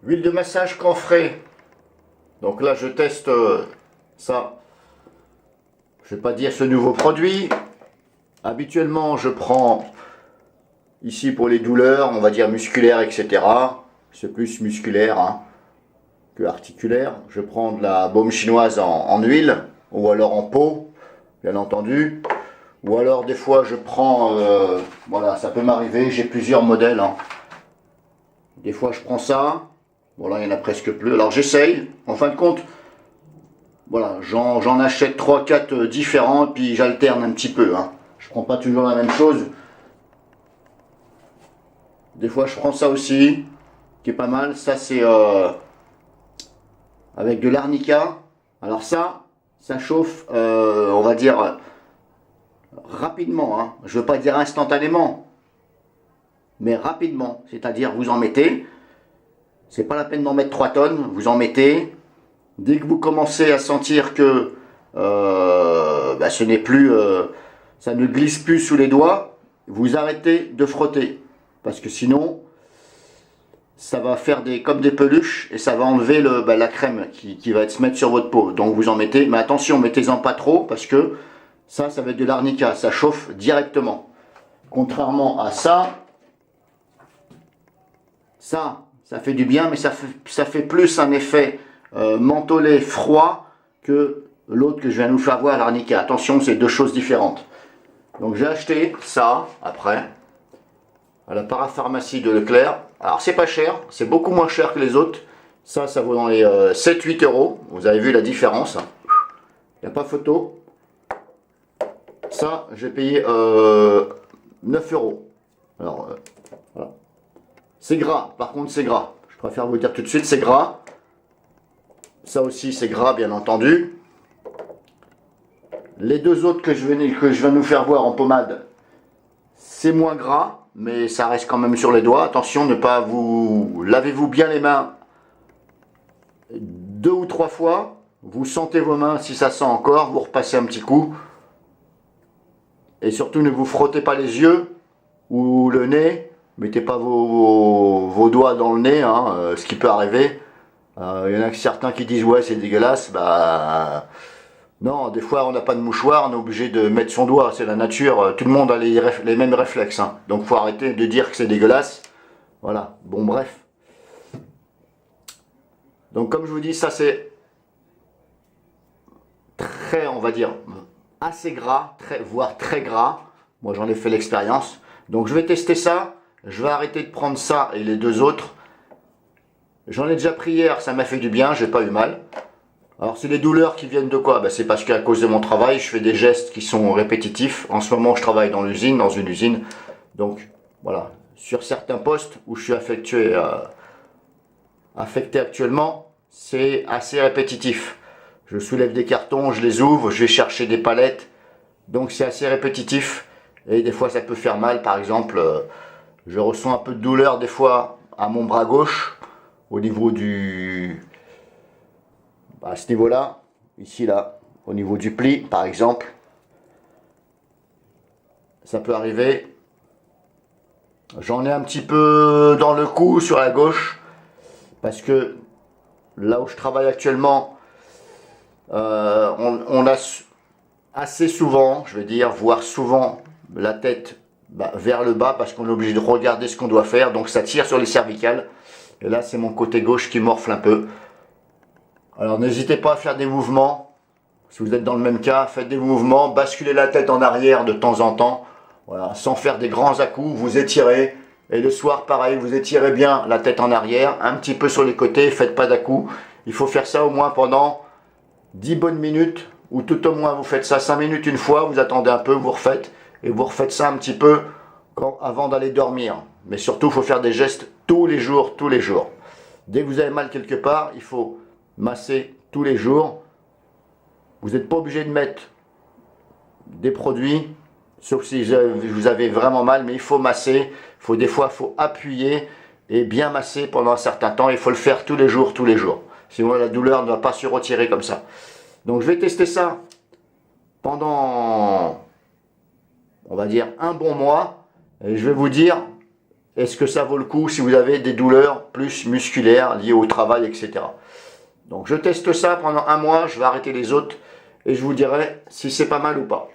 Huile de massage Camphrey. Donc là, je teste ça. Je ne vais pas dire ce nouveau produit. Habituellement, je prends ici pour les douleurs, on va dire musculaires, etc. C'est plus musculaire hein, que articulaire. Je prends de la baume chinoise en huile ou alors en pot, bien entendu. Ou alors des fois, je prends, voilà, ça peut m'arriver, j'ai plusieurs modèles. Hein. Des fois, je prends ça. Bon là, il n'y en a presque plus. Alors j'essaye. En fin de compte, voilà, j'en achète 3-4 différents, puis j'alterne un petit peu. Hein. Je prends pas toujours la même chose. Des fois, je prends ça aussi, qui est pas mal. Ça, c'est avec de l'arnica. Alors ça chauffe, on va dire, rapidement. Hein. Je veux pas dire instantanément, mais rapidement. C'est-à-dire, vous en mettez. C'est pas la peine d'en mettre 3 tonnes. Vous en mettez. Dès que vous commencez à sentir que ce n'est plus, ça ne glisse plus sous les doigts, vous arrêtez de frotter. Parce que sinon, ça va faire comme des peluches et ça va enlever la crème qui va se mettre sur votre peau. Donc vous en mettez, mais attention, mettez-en pas trop parce que ça va être de l'arnica, ça chauffe directement. Contrairement à ça fait du bien, mais ça fait plus un effet mentholé froid que l'autre que je viens de vous faire voir, l'arnica. Attention, c'est deux choses différentes. Donc j'ai acheté ça après à la parapharmacie de Leclerc. Alors c'est pas cher, c'est beaucoup moins cher que les autres. Ça vaut dans les 7-8 euros. Vous avez vu la différence. Il n'y a pas photo. Ça, j'ai payé 9 euros. Alors voilà. C'est gras, par contre c'est gras. Je préfère vous dire tout de suite, c'est gras. Ça aussi c'est gras bien entendu. Les deux autres que je viens de nous faire voir en pommade, c'est moins gras, mais ça reste quand même sur les doigts. Attention, ne pas vous... Lavez-vous bien les mains 2 ou 3 fois. Vous sentez vos mains, si ça sent encore, vous repassez un petit coup. Et surtout, ne vous frottez pas les yeux ou le nez. Mettez pas vos doigts dans le nez, hein, ce qui peut arriver. Il y en a certains qui disent ouais c'est dégueulasse. Bah non, des fois on n'a pas de mouchoir, on est obligé de mettre son doigt, c'est la nature. Tout le monde a les mêmes réflexes. Hein. Donc faut arrêter de dire que c'est dégueulasse. Voilà, bon bref. Donc comme je vous dis, ça c'est très, on va dire, assez gras, voire très gras. Moi j'en ai fait l'expérience. Donc je vais tester ça. Je vais arrêter de prendre ça et les deux autres. J'en ai déjà pris hier, ça m'a fait du bien, j'ai pas eu mal. Alors c'est les douleurs qui viennent de quoi? C'est parce qu'à cause de mon travail, je fais des gestes qui sont répétitifs. En ce moment, je travaille dans l'usine, dans une usine. Donc voilà, sur certains postes où je suis affecté actuellement, c'est assez répétitif. Je soulève des cartons, je les ouvre, je vais chercher des palettes. Donc c'est assez répétitif. Et des fois ça peut faire mal, par exemple... je ressens un peu de douleur des fois à mon bras gauche, au niveau à ce niveau-là, ici là, au niveau du pli par exemple. Ça peut arriver. J'en ai un petit peu dans le cou sur la gauche, parce que là où je travaille actuellement, on a assez souvent, je vais dire, voire souvent, la tête vers le bas parce qu'on est obligé de regarder ce qu'on doit faire, donc ça tire sur les cervicales. Et là c'est mon côté gauche qui morfle un peu. Alors n'hésitez pas à faire des mouvements, si vous êtes dans le même cas, faites des mouvements, basculez la tête en arrière de temps en temps, voilà, sans faire des grands à-coups, vous étirez, et le soir pareil, vous étirez bien la tête en arrière, un petit peu sur les côtés, faites pas d'à-coups. Il faut faire ça au moins pendant 10 bonnes minutes, ou tout au moins vous faites ça 5 minutes une fois, vous attendez un peu, vous refaites, et vous refaites ça un petit peu avant d'aller dormir. Mais surtout, il faut faire des gestes tous les jours, tous les jours. Dès que vous avez mal quelque part, il faut masser tous les jours. Vous n'êtes pas obligé de mettre des produits, sauf si vous avez vraiment mal, mais il faut masser. Des fois, il faut appuyer et bien masser pendant un certain temps. Il faut le faire tous les jours, tous les jours. Sinon, la douleur ne va pas se retirer comme ça. Donc, je vais tester ça pendant... on va dire un bon mois, et je vais vous dire est-ce que ça vaut le coup si vous avez des douleurs plus musculaires liées au travail, etc. Donc je teste ça pendant un mois, je vais arrêter les autres et je vous dirai si c'est pas mal ou pas.